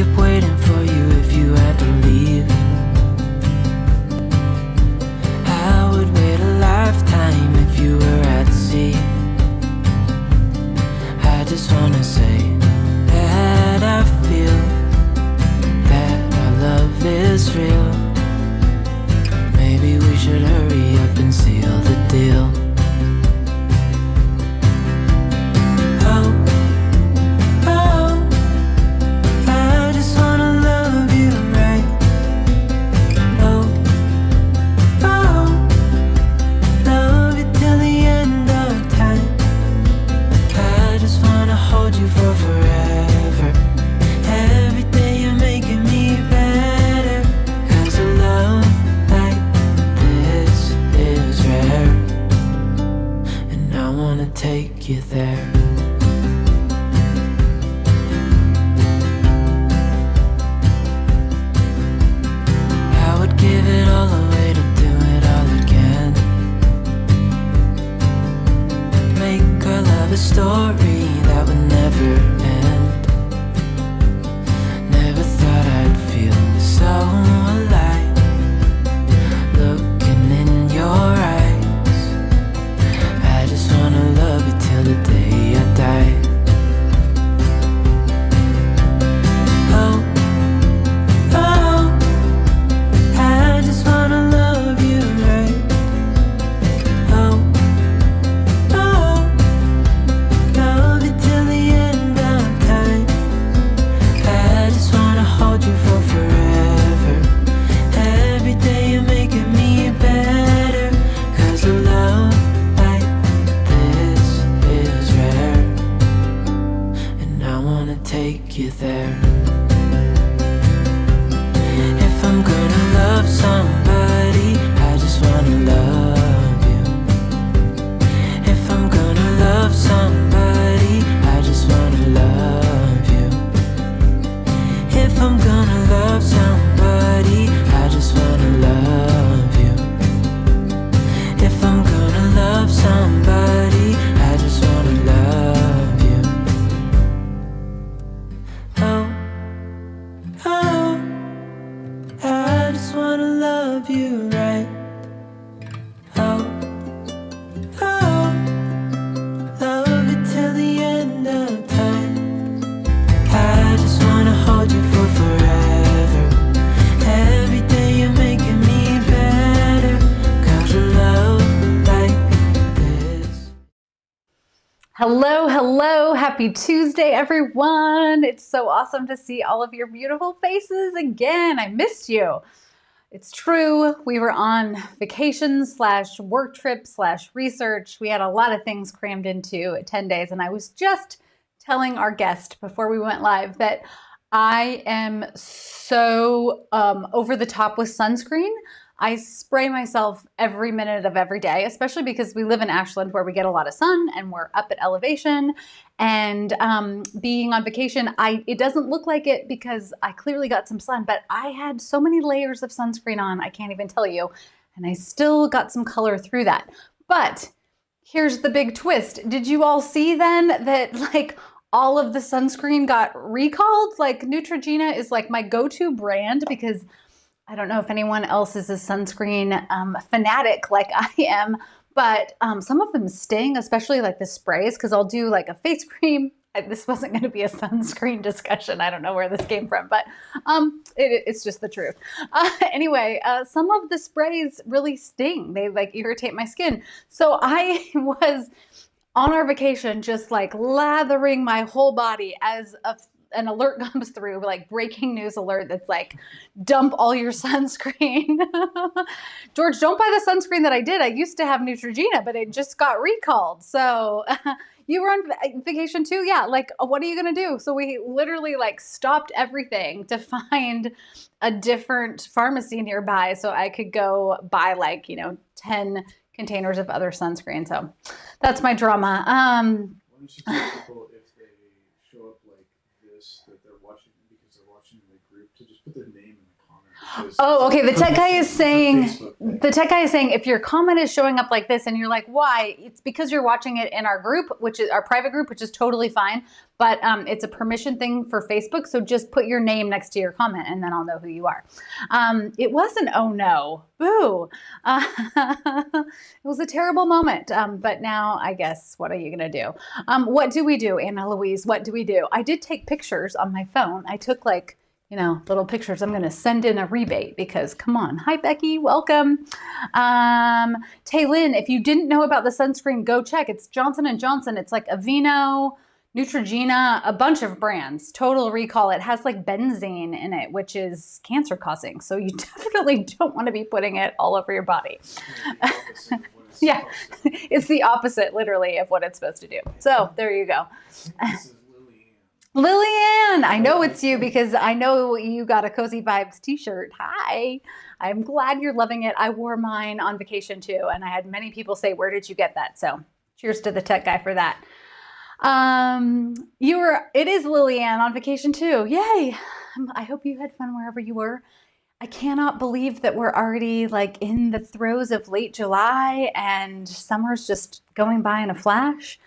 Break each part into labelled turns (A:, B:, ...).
A: keep waiting for you if you had to leave. I would wait a lifetime if you were at sea. I just wanna say that I feel that our love is real. Maybe we should hurry up and seal the deal. Take you there. I would give it all away to do it all again. Make our love a story that would never end. Never thought I'd feel so alive, looking in your eyes. I just wanna love you till the day I die. Oh, oh, I just wanna love you right. Oh, oh, love you till the end of time. I just wanna hold you for forever. Every day you're making me better, 'cause I love take you there. If I'm gonna love somebody, I just wanna love you. If I'm gonna love somebody, I just wanna love you. If I'm gonna love somebody, I just wanna love you. If I'm gonna love somebody, I just wanna love you. I just wanna love you right. Oh, oh, love you till the end of time. I just wanna hold you for forever. Every day you're making me better, 'cause a love like this.
B: Hello, hello. Happy Tuesday, everyone. It's so awesome to see all of your beautiful faces again. I missed you. It's true. We were on vacation / work trip / research. We had a lot of things crammed into 10 days. And I was just telling our guest before we went live that I am so over the top with sunscreen. I spray myself every minute of every day, especially because we live in Ashland where we get a lot of sun and we're up at elevation. And being on vacation, it doesn't look like it because I clearly got some sun, but I had so many layers of sunscreen on, I can't even tell you. And I still got some color through that. But here's the big twist. Did you all see then that like all of the sunscreen got recalled? Like Neutrogena is like my go-to brand because I don't know if anyone else is a sunscreen fanatic like I am, but some of them sting, especially like the sprays, because I'll do like a face cream. This wasn't going to be a sunscreen discussion. I don't know where this came from, but it's just the truth. Anyway, some of the sprays really sting. They like irritate my skin. So I was on our vacation just like lathering my whole body as an alert comes through, like breaking news alert that's like, dump all your sunscreen. George, don't buy the sunscreen that I did. I used to have Neutrogena, but it just got recalled. So you were on vacation too? Yeah, like what are you gonna do? So we literally like stopped everything to find a different pharmacy nearby so I could go buy like, 10 containers of other sunscreen. So that's my drama.
C: Why don't you tell people if they show up like this that that they're watching because they're watching the group to just put their name in the comment.
B: Oh, okay. The tech guy is saying
C: Facebook
B: if your comment is showing up like this and you're like, why? It's because you're watching it in our group, which is our private group, which is totally fine. But it's a permission thing for Facebook. So just put your name next to your comment and then I'll know who you are. It was an oh no. Boo. It was a terrible moment. But now I guess, what are you going to do? What do we do, Anna Louise? What do we do? I did take pictures on my phone. I took little pictures. I'm going to send in a rebate because come on. Hi, Becky. Welcome. Taylin, if you didn't know about the sunscreen, go check. It's Johnson & Johnson. It's like Aveeno, Neutrogena, a bunch of brands. Total Recall. It has like benzene in it, which is cancer causing. So you definitely don't want to be putting it all over your body. Yeah, it's the opposite literally of what it's supposed to do. So there you go. Lillian, I know it's you because I know you got a Cozy Vibes t-shirt. Hi, I'm glad you're loving it. I wore mine on vacation too, and I had many people say, where did you get that? So cheers to the tech guy for that. It is Lillian on vacation too. Yay. I hope you had fun wherever you were. I cannot believe that we're already like in the throes of late July and summer's just going by in a flash.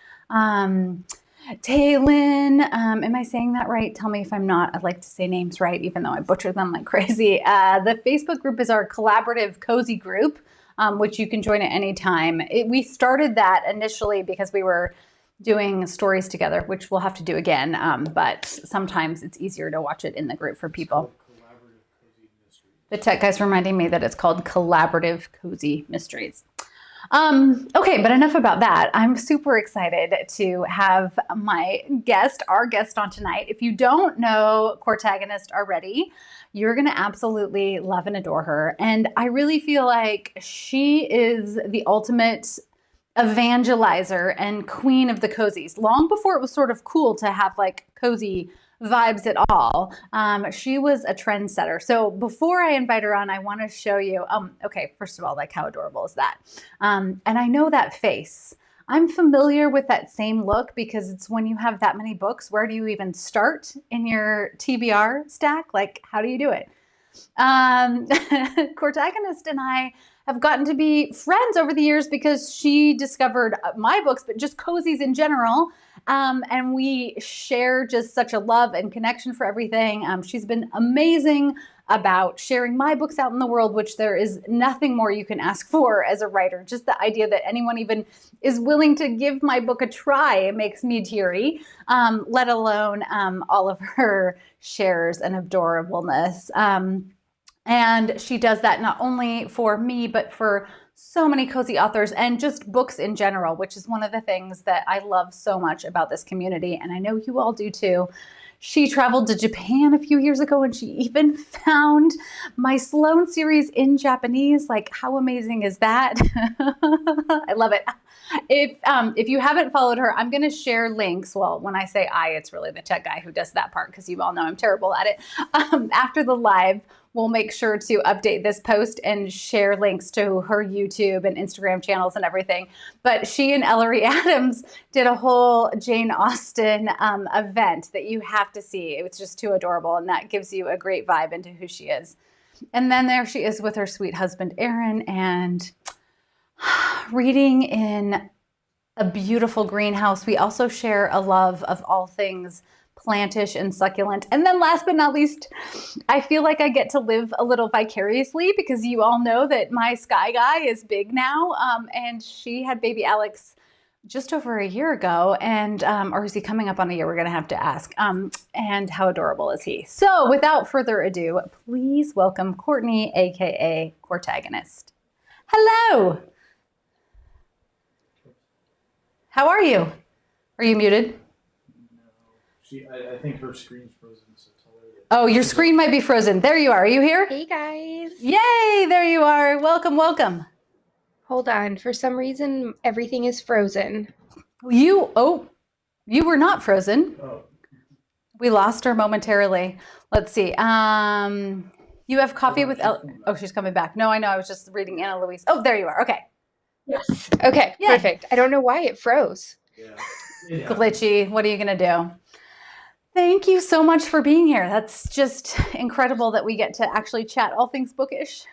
B: Taylin, am I saying that right? Tell me if I'm not. I'd like to say names right, even though I butcher them like crazy. The Facebook group is our collaborative cozy group, which you can join at any time. We started that initially because we were doing stories together, which we'll have to do again. But sometimes it's easier to watch it in the group for people. The tech guy's reminding me that it's called Collaborative Cozy Mysteries. Okay, but enough about that. I'm super excited to have our guest on tonight. If you don't know Courtagonist already, you're going to absolutely love and adore her. And I really feel like she is the ultimate evangelizer and queen of the cozies. Long before it was sort of cool to have like cozy vibes at all. She was a trendsetter. So before I invite her on, I want to show you, okay, first of all, like how adorable is that? And I know that face. I'm familiar with that same look because it's when you have that many books, where do you even start in your TBR stack? Like, how do you do it? Courtagonist and I have gotten to be friends over the years because she discovered my books, but just cozies in general. And we share just such a love and connection for everything. She's been amazing about sharing my books out in the world, which there is nothing more you can ask for as a writer. Just the idea that anyone even is willing to give my book a try, it makes me teary, let alone all of her shares and adorableness. And she does that not only for me, but for so many cozy authors and just books in general, which is one of the things that I love so much about this community. And I know you all do too. She traveled to Japan a few years ago and she even found my Sloan series in Japanese. Like, how amazing is that? I love it. If you haven't followed her, I'm going to share links. Well, when I say it's really the tech guy who does that part because you all know I'm terrible at it. After the live, we'll make sure to update this post and share links to her YouTube and Instagram channels and everything. But she and Ellery Adams did a whole Jane Austen event that you have to see. It was just too adorable, and that gives you a great vibe into who she is. And then there she is with her sweet husband, Aaron, and reading in a beautiful greenhouse. We also share a love of all things plantish and succulent. And then last but not least, I feel like I get to live a little vicariously because you all know that my Sky Guy is big now. And she had baby Alex just over a year ago. And, or is he coming up on a year? We're going to have to ask. And how adorable is he? So without further ado, please welcome Courtney, AKA Courtagonist. Hello. How are you? Are you muted?
C: I think her screen's frozen, so tell her that.
B: Oh, your screen might be frozen. There you are. Are you here?
D: Hey guys.
B: Yay, there you are. Welcome, welcome.
D: Hold on. For some reason, everything is frozen.
B: You were not frozen.
C: Oh.
B: We lost her momentarily. Let's see. You have coffee with Oh, she's coming back. No, I know. I was just reading Anna Louise. Oh, there you are. Okay.
D: Yes. Okay,
B: Yeah.
D: Perfect. I don't know why it froze.
C: Yeah.
B: Glitchy. What are you going to do? Thank you so much for being here. That's just incredible that we get to actually chat all things bookish.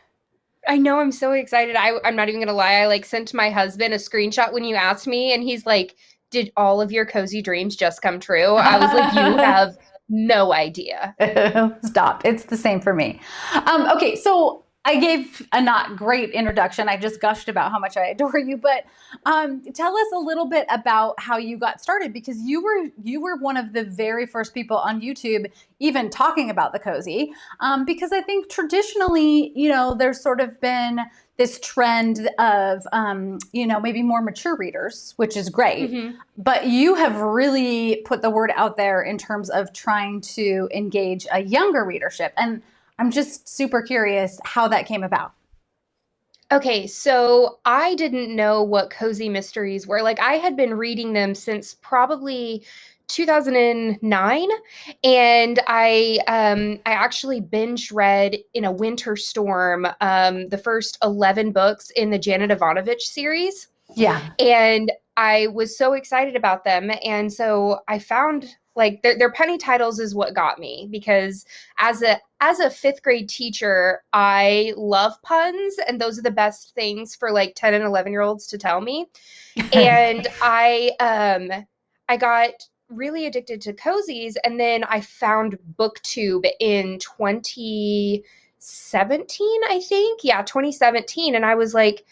D: I know, I'm so excited. I'm not even gonna lie. I like sent my husband a screenshot when you asked me, and he's like, "Did all of your cozy dreams just come true?" I was like, "You have no idea."
B: Stop. It's the same for me. Okay, so I gave a not great introduction. I just gushed about how much I adore you, but tell us a little bit about how you got started, because you were one of the very first people on YouTube even talking about the cozy. Because I think traditionally, there's sort of been this trend of, maybe more mature readers, which is great.
D: Mm-hmm.
B: But you have really put the word out there in terms of trying to engage a younger readership. And I'm just super curious how that came about.
D: Okay, so I didn't know what cozy mysteries were. Like, I had been reading them since probably 2009, and I actually binge read in a winter storm the first 11 books in the Janet Ivanovich series.
B: Yeah.
D: And I was so excited about them. And so I found like their penny titles is what got me, because as a fifth grade teacher, I love puns, and those are the best things for like 10 and 11-year-olds to tell me. And I got really addicted to cozies, and then I found booktube in 2017, I think. Yeah, 2017. And I was like,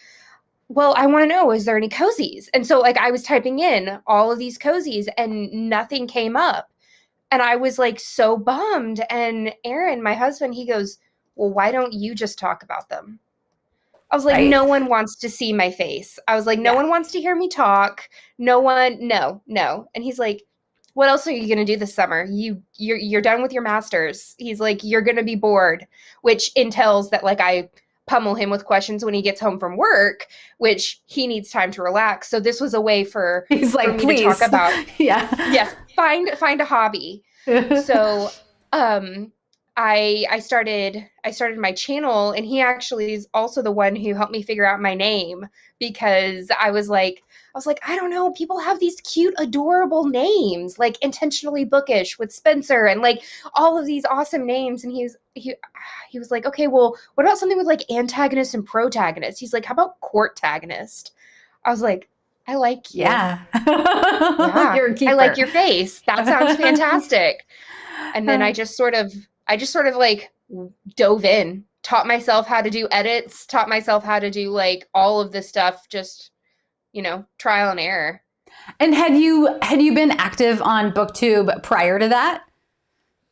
D: well, I want to know, is there any cozies? And so like I was typing in all of these cozies and nothing came up. And I was like so bummed. And Aaron, my husband, he goes, well, why don't you just talk about them? I was like,
B: Right.
D: No one wants to see my face. I was like, no one wants to hear me talk. No. And he's like, what else are you going to do this summer? You're done with your master's. He's like, you're going to be bored, which entails that like I pummel him with questions when he gets home from work, which he needs time to relax. So this was a way for me to talk about, yes, find a hobby. So I started my channel, and he actually is also the one who helped me figure out my name, because I was like, I don't know, people have these cute, adorable names, like Intentionally Bookish with Spencer, and like all of these awesome names. And he was like, okay, well, what about something with like antagonist and protagonist? He's like, how about Courtagonist? I was like, I like you.
B: Yeah.
D: You're a keeper. I like your face. That sounds fantastic. And then I just sort of like dove in, taught myself how to do edits, taught myself how to do like all of this stuff, just, trial and error.
B: And had you been active on BookTube prior to that?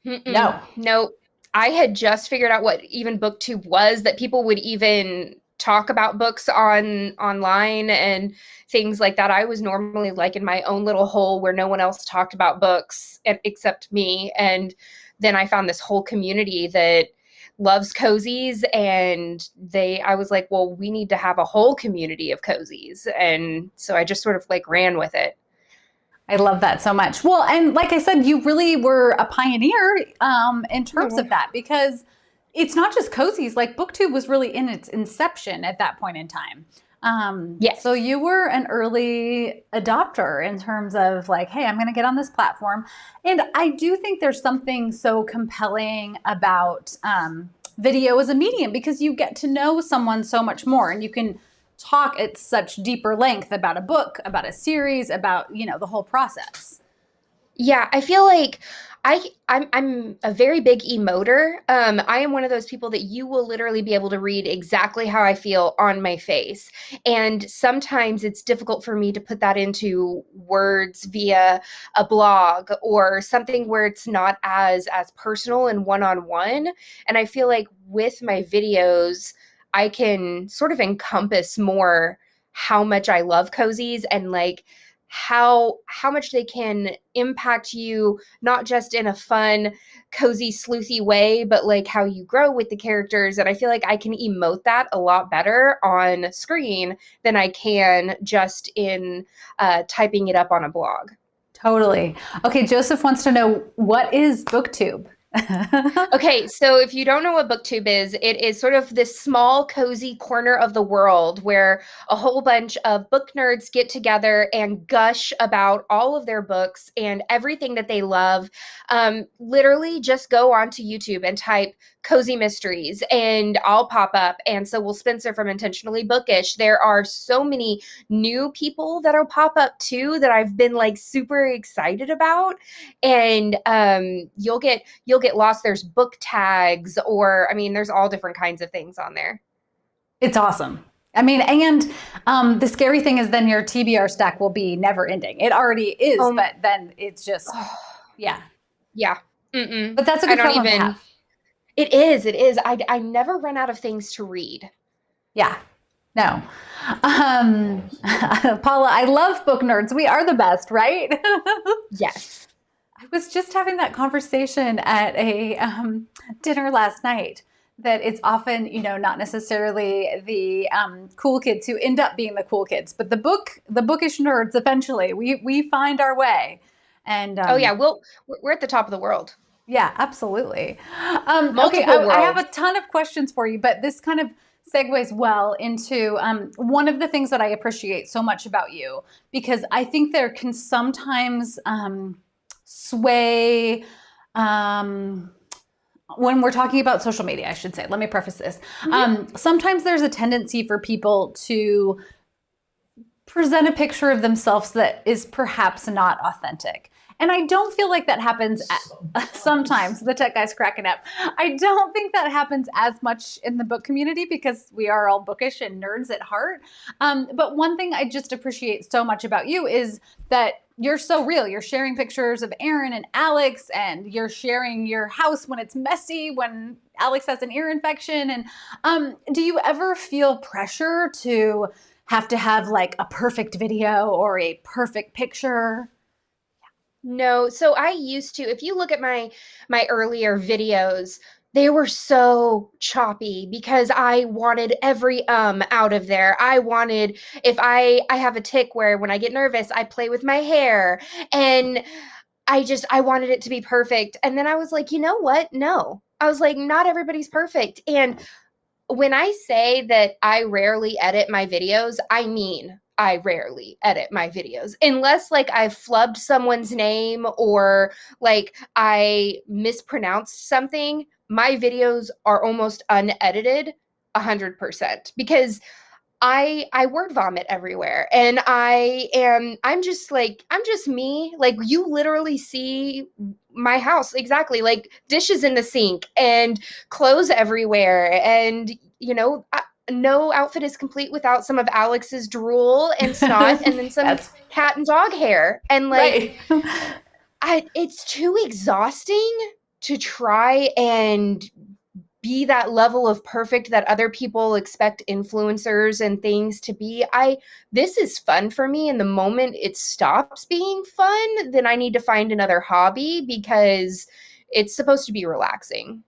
D: No. I had just figured out what even BookTube was, that people would even talk about books online and things like that. I was normally like in my own little hole where no one else talked about books except me. And then I found this whole community that loves cozies, and I was like, well, we need to have a whole community of cozies. And so I just sort of like ran with it.
B: I love that so much. Well, and like I said, you really were a pioneer in terms of that, because it's not just cozies. Like BookTube was really in its inception at that point in time.
D: Yes.
B: So you were an early adopter in terms of like, hey, I'm going to get on this platform. And I do think there's something so compelling about video as a medium, because you get to know someone so much more, and you can talk at such deeper length about a book, about a series, about, the whole process.
D: Yeah, I feel like I'm a very big emoter. I am one of those people that you will literally be able to read exactly how I feel on my face. And sometimes it's difficult for me to put that into words via a blog or something where it's not as personal and one-on-one. And I feel like with my videos, I can sort of encompass more how much I love cozies, and like how much they can impact you, not just in a fun, cozy, sleuthy way, but like how you grow with the characters. And I feel like I can emote that a lot better on screen than I can just in typing it up on a blog.
B: Totally. Okay, Joseph wants to know, what is BookTube?
D: Okay, so if you don't know what booktube is, it is sort of this small, cozy corner of the world where a whole bunch of book nerds get together and gush about all of their books and everything that they love. Literally just go onto YouTube and type cozy mysteries and I'll pop up. And so will Spencer from Intentionally Bookish. There are so many new people that'll pop up too that I've been like super excited about. And you'll get lost. There's book tags, or I mean, there's all different kinds of things on there.
B: It's awesome. I mean, and the scary thing is then your TBR stack will be never ending. It already is, but then it's just, yeah.
D: Yeah. Mm-mm.
B: But that's a good problem to have.
D: It is. It is. I never run out of things to read.
B: Yeah. No. Paula, I love book nerds. We are the best, right?
D: Yes.
B: I was just having that conversation at a dinner last night that it's often, you know, not necessarily the cool kids who end up being the cool kids, but the bookish nerds, eventually we find our way. And
D: oh yeah, we're at the top of the world.
B: Yeah, absolutely.
D: Multiple worlds.
B: I have a ton of questions for you, but this kind of segues well into one of the things that I appreciate so much about you, because I think there can sometimes sway when we're talking about social media, I should say. Let me preface this. Sometimes there's a tendency for people to present a picture of themselves that is perhaps not authentic. And I don't feel like that happens sometimes. The tech guy's cracking up. I don't think that happens as much in the book community because we are all bookish and nerds at heart. But one thing I just appreciate so much about you is that you're so real. You're sharing pictures of Aaron and Alex, and you're sharing your house when it's messy, when Alex has an ear infection. And do you ever feel pressure to have like a perfect video or a perfect picture?
D: No. So I used to, if you look at my earlier videos, they were so choppy because I wanted every out of there. I wanted, if I have a tick where when I get nervous, I play with my hair, and I wanted it to be perfect. And then I was like, you know what? No. I was like, not everybody's perfect. And when I say that I rarely edit my videos, I mean I rarely edit my videos unless like I've flubbed someone's name or like I mispronounced something. My videos are almost unedited 100% because I word vomit everywhere, and I'm just me. Like, you literally see my house exactly, like dishes in the sink and clothes everywhere, and you know, no outfit is complete without some of Alex's drool and snot and then some cat and dog hair. And like, it's too exhausting to try and be that level of perfect that other people expect influencers and things to be. This is fun for me. And the moment it stops being fun, then I need to find another hobby because it's supposed to be relaxing.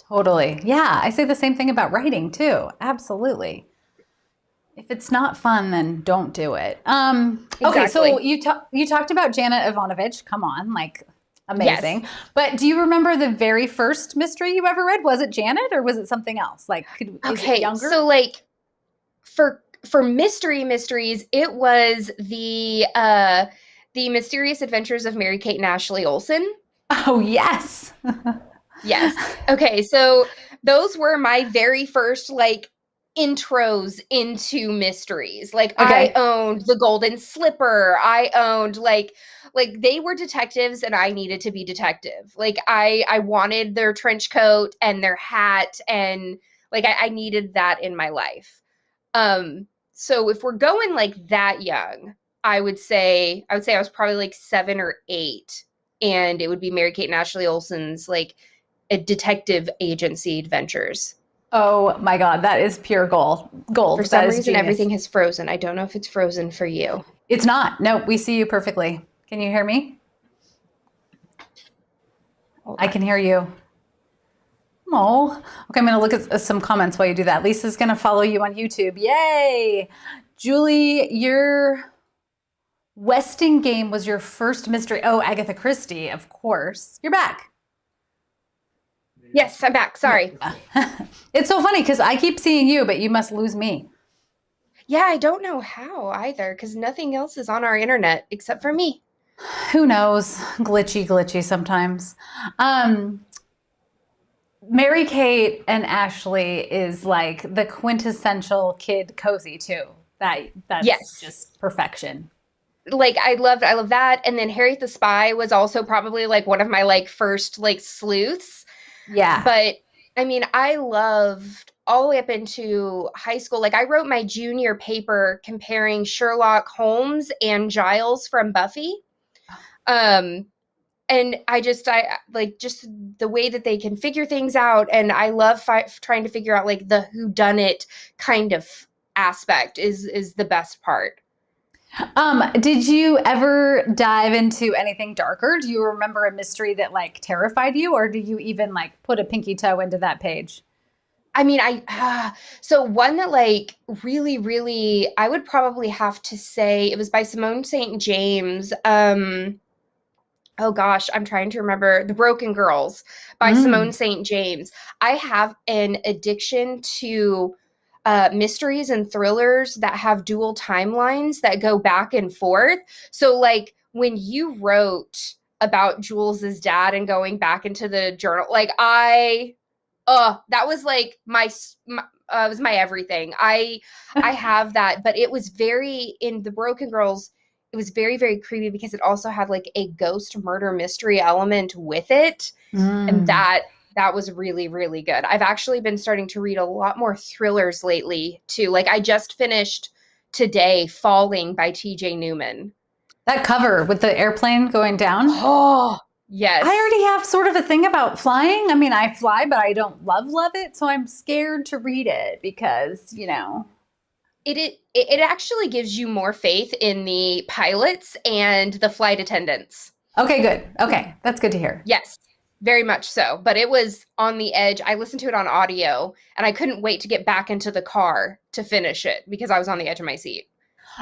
B: Totally. Yeah. I say the same thing about writing too. Absolutely. If it's not fun, then don't do it.
D: Exactly.
B: Okay. So you talked about Janet Ivanovich. Come on. Like, amazing. Yes. But do you remember the very first mystery you ever read? Was it Janet or was it something else? Like, is it younger?
D: So like for mysteries, it was the Mysterious Adventures of Mary Kate and Ashley Olsen.
B: Oh, yes.
D: Yes. Okay. So those were my very first like intros into mysteries. Like, okay. I owned The Golden Slipper. I owned like they were detectives and I needed to be detective. Like I wanted their trench coat and their hat, and like I needed that in my life. So if we're going like that young, I would say I was probably like 7 or 8, and it would be Mary Kate and Ashley Olsen's like a detective agency adventures.
B: Oh my God, that is pure gold.
D: For some reason, genius. Everything has frozen. I don't know if it's frozen for you.
B: It's not. No, we see you perfectly. Can you hear me? I can hear you. Oh, okay. I'm going to look at some comments while you do that. Lisa's going to follow you on YouTube. Yay. Julie, your Westing game was your first mystery. Oh, Agatha Christie, of course. You're back.
D: Yes, I'm back. Sorry.
B: It's so funny because I keep seeing you, but you must lose me.
D: Yeah, I don't know how either, because nothing else is on our internet except for me.
B: Who knows? Glitchy sometimes. Mary Kate and Ashley is like the quintessential kid cozy too. That's
D: Yes.
B: just perfection.
D: Like I love that. And then Harriet the Spy was also probably like one of my like first like sleuths.
B: Yeah.
D: But I mean, I loved all the way up into high school. Like I wrote my junior paper comparing Sherlock Holmes and Giles from Buffy. And I like just the way that they can figure things out. And I love trying to figure out like the whodunit kind of aspect is the best part.
B: Did you ever dive into anything darker? Do you remember a mystery that like terrified you, or do you even like put a pinky toe into that page?
D: I mean, so one that like really, really, I would probably have to say it was by Simone St. James. Oh gosh, I'm trying to remember. The Broken Girls by Simone St. James. I have an addiction to mysteries and thrillers that have dual timelines that go back and forth. So like when you wrote about Jules's dad and going back into the journal, like that was like my was my everything. I have that, but it was very in the Broken Girls. It was very, very creepy because it also had like a ghost murder mystery element with it. And that was really, really good. I've actually been starting to read a lot more thrillers lately too. Like I just finished today Falling by TJ Newman.
B: That cover with the airplane going down.
D: Oh, yes.
B: I already have sort of a thing about flying. I mean, I fly, but I don't love it. So I'm scared to read it because, you know.
D: It actually gives you more faith in the pilots and the flight attendants.
B: Okay, good. Okay, that's good to hear.
D: Yes, very much so. But it was on the edge. I listened to it on audio, and I couldn't wait to get back into the car to finish it because I was on the edge of my seat.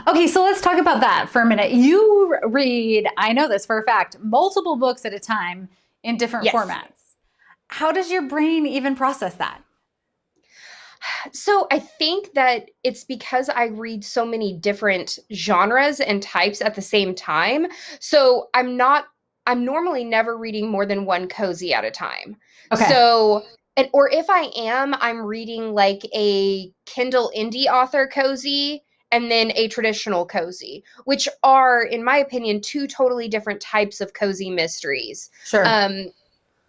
B: Okay, so let's talk about that for a minute. You read, I know this for a fact, multiple books at a time in different formats. How does your brain even process that?
D: So I think that it's because I read so many different genres and types at the same time. So I'm normally never reading more than one cozy at a time. Okay. So, or if I am, I'm reading like a Kindle indie author cozy and then a traditional cozy, which are, in my opinion, two totally different types of cozy mysteries.
B: Sure.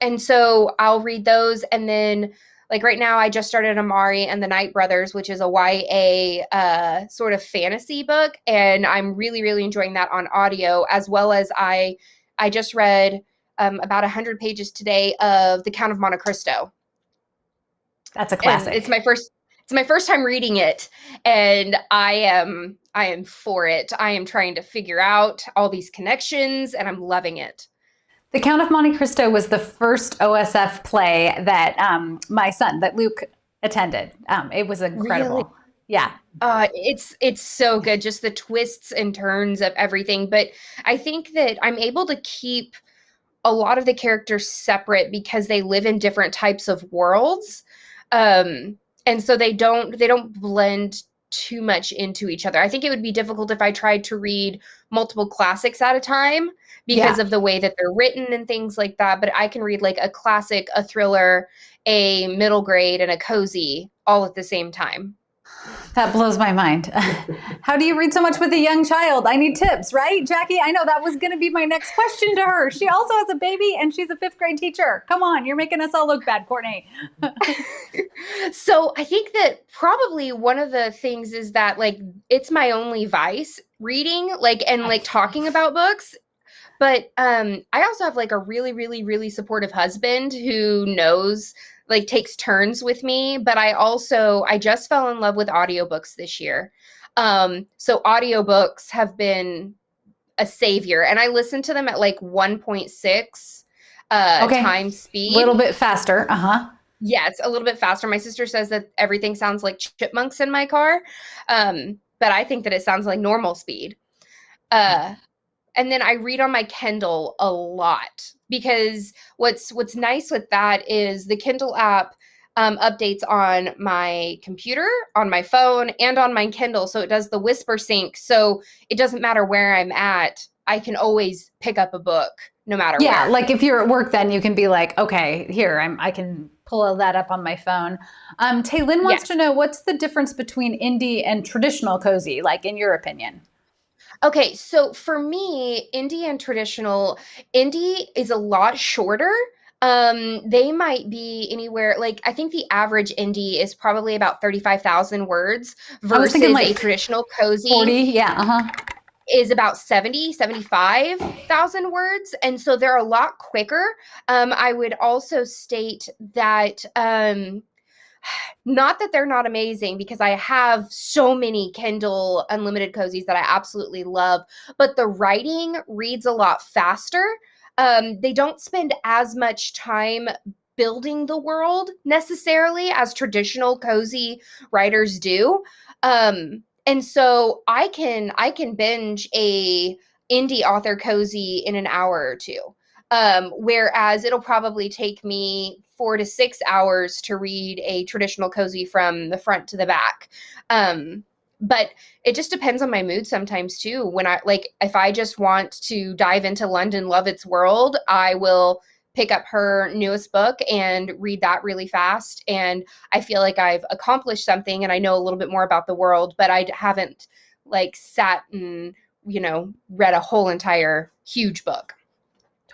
D: And so I'll read those, and then like right now, I just started Amari and the Night Brothers, which is a YA sort of fantasy book. And I'm really, really enjoying that on audio, as well as I just read about 100 pages today of The Count of Monte Cristo.
B: That's a classic.
D: And it's my first time reading it. And I am for it. I am trying to figure out all these connections, and I'm loving it.
B: The Count of Monte Cristo was the first OSF play that my son, that Luke attended. It was incredible.
D: Really?
B: Yeah.
D: It's so good. Just the twists and turns of everything. But I think that I'm able to keep a lot of the characters separate because they live in different types of worlds. And so they don't blend too much into each other. I think it would be difficult if I tried to read multiple classics at a time because of the way that they're written and things like that. But I can read like a classic, a thriller, a middle grade, and a cozy all at the same time.
B: That blows my mind. How do you read so much with a young child? I need tips, right, Jackie? I know that was going to be my next question to her. She also has a baby and she's a 5th grade teacher. Come on, you're making us all look bad, Courtney.
D: So I think that probably one of the things is that like it's my only vice, reading and talking about books. But I also have like a really, really, really supportive husband who knows, like takes turns with me. But I just fell in love with audiobooks this year. So audiobooks have been a savior, and I listen to them at like 1.6 times speed.
B: A little bit faster.
D: Yes, a little bit faster. My sister says that everything sounds like chipmunks in my car. But I think that it sounds like normal speed. And then I read on my Kindle a lot, because what's nice with that is the Kindle app updates on my computer, on my phone, and on my Kindle. So it does the whisper sync. So it doesn't matter where I'm at. I can always pick up a book no matter
B: Yeah,
D: where.
B: like if you're at work, then you can be like, okay, here, I can pull that up on my phone. Taylin wants
D: Yes.
B: to know, what's the difference between indie and traditional cozy, like in your opinion?
D: Okay, so for me, indie and traditional, indie is a lot shorter. They might be anywhere, like I think the average indie is probably about 35,000 words
B: I was thinking
D: versus a
B: like
D: traditional cozy
B: 40, yeah,
D: is about 75,000 words. And so they're a lot quicker. I would also state that not that they're not amazing, because I have so many Kindle Unlimited cozies that I absolutely love, but the writing reads a lot faster. They don't spend as much time building the world necessarily as traditional cozy writers do. And so I can binge a indie author cozy in an hour or two. Whereas it'll probably take me 4 to 6 hours to read a traditional cozy from the front to the back. But it just depends on my mood sometimes too. When if I just want to dive into London Lovett's world, I will pick up her newest book and read that really fast. And I feel like I've accomplished something and I know a little bit more about the world, but I haven't sat and, read a whole entire huge book.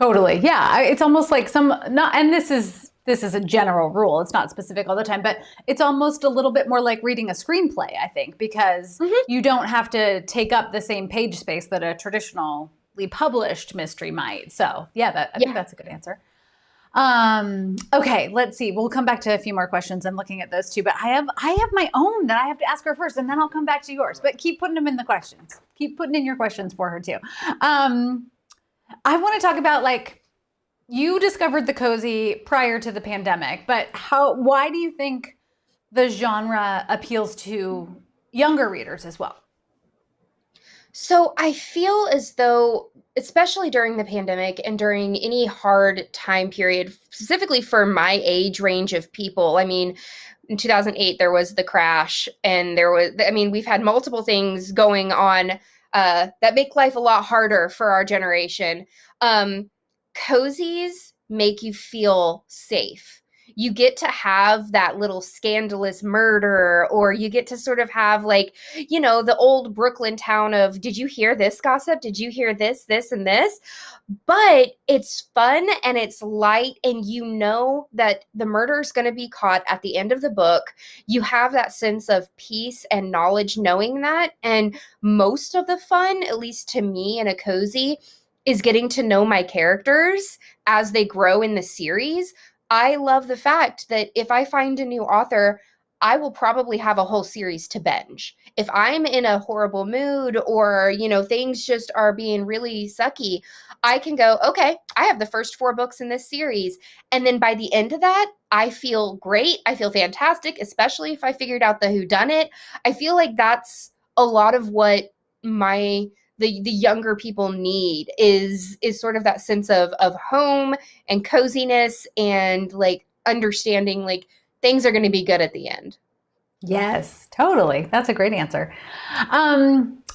B: totally. Yeah, it's almost like and this is a general rule. It's not specific all the time, but it's almost a little bit more like reading a screenplay, I think, because you don't have to take up the same page space that a traditionally published mystery might. So yeah, I think that's a good answer. Okay, let's see. We'll come back to a few more questions. I'm looking at those too, but I have my own that I have to ask her first, and then I'll come back to yours. But keep putting them in the questions. Keep putting in your questions for her too. I want to talk about, you discovered the cozy prior to the pandemic, but why do you think the genre appeals to younger readers as well?
D: So I feel as though, especially during the pandemic and during any hard time period, specifically for my age range of people, I mean, in 2008, there was the crash, and we've had multiple things going on that make life a lot harder for our generation. Cozies make you feel safe. You get to have that little scandalous murder, or you get to sort of have the old Brooklyn town of, did you hear this gossip? Did you hear this, and this? But it's fun and it's light, and you know that the murder is going to be caught at the end of the book. You have that sense of peace and knowledge knowing that. And most of the fun, at least to me in a cozy, is getting to know my characters as they grow in the series. I love the fact that if I find a new author, I will probably have a whole series to binge. If I'm in a horrible mood, or, things just are being really sucky, I can go, okay, I have the first 4 books in this series. And then by the end of that, I feel great. I feel fantastic, especially if I figured out the whodunit. I feel like that's a lot of what the younger people need is sort of that sense of home and coziness, and understanding things are going to be good at the end.
B: Yes, totally. That's a great answer.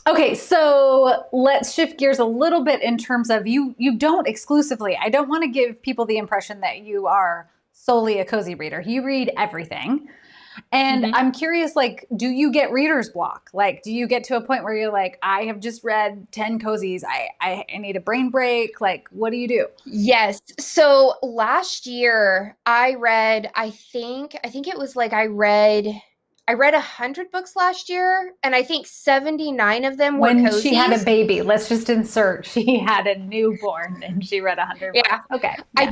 B: Okay, so let's shift gears a little bit in terms of you don't exclusively, I don't want to give people the impression that you are solely a cozy reader. You read everything. And I'm curious, do you get reader's block? Do you get to a point where you're like, I have just read 10 cozies. I need a brain break. What do you do?
D: Yes. So last year I read, I think it was I read 100 books last year, and I think 79 of them were
B: when
D: cozies.
B: She had a baby. Let's just insert. She had a newborn, and she read 100 books.
D: Yeah.
B: Okay.
D: I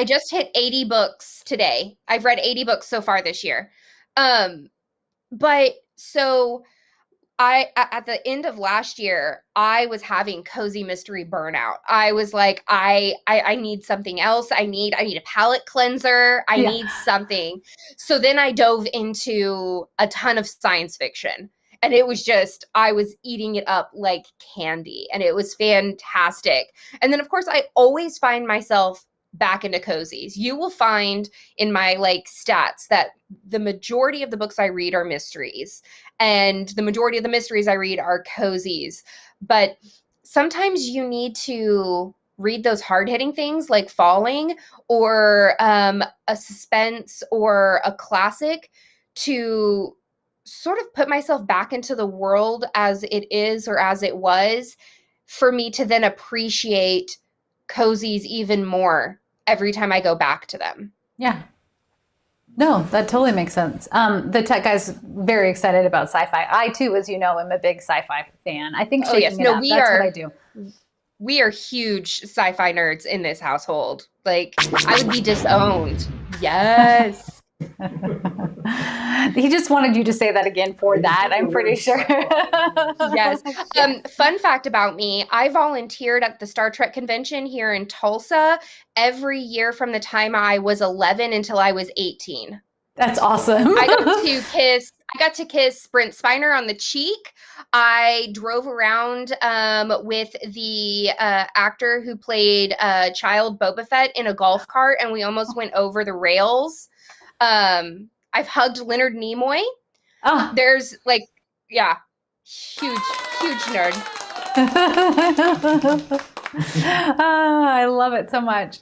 D: just hit 80 books today. I've read 80 books so far this year. But so at the end of last year, I was having cozy mystery burnout. I was like, I need something else. I need a palate cleanser. I need something. So then I dove into a ton of science fiction. And it was just, I was eating it up like candy, and it was fantastic. And then of course I always find myself back into cozies. You will find in my like stats that the majority of the books I read are mysteries, and the majority of the mysteries I read are cozies. But sometimes you need to read those hard-hitting things like Falling, or a suspense, or a classic, to sort of put myself back into the world as it is or as it was, for me to then appreciate cozies even more every time I go back to them.
B: Yeah. No, that totally makes sense. The tech guy's very excited about sci-fi. I too, as you know, am a big sci-fi fan. I think shaking it up, that's what I do.
D: We are huge sci-fi nerds in this household. Like, I would be disowned. Yes.
B: He just wanted you to say that again for that, I'm pretty sure.
D: Yes. Fun fact about me, I volunteered at the Star Trek convention here in Tulsa every year from the time I was 11 until I was 18.
B: That's awesome.
D: I got to kiss Brent Spiner on the cheek. I drove around with the actor who played Child Boba Fett in a golf cart, and we almost went over the rails. I've hugged Leonard Nimoy.
B: Oh.
D: There's like, yeah, huge nerd.
B: I love it so much.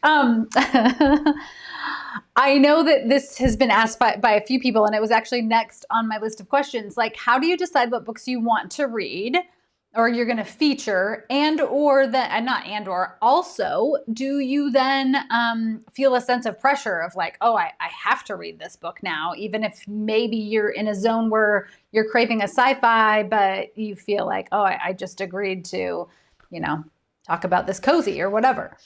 B: I know that this has been asked by a few people, and it was actually next on my list of questions. Like, how do you decide what books you want to read, or you're going to feature, also, do you then feel a sense of pressure of like, oh, I have to read this book now, even if maybe you're in a zone where you're craving a sci-fi, but you feel like, oh, I just agreed to, talk about this cozy or whatever.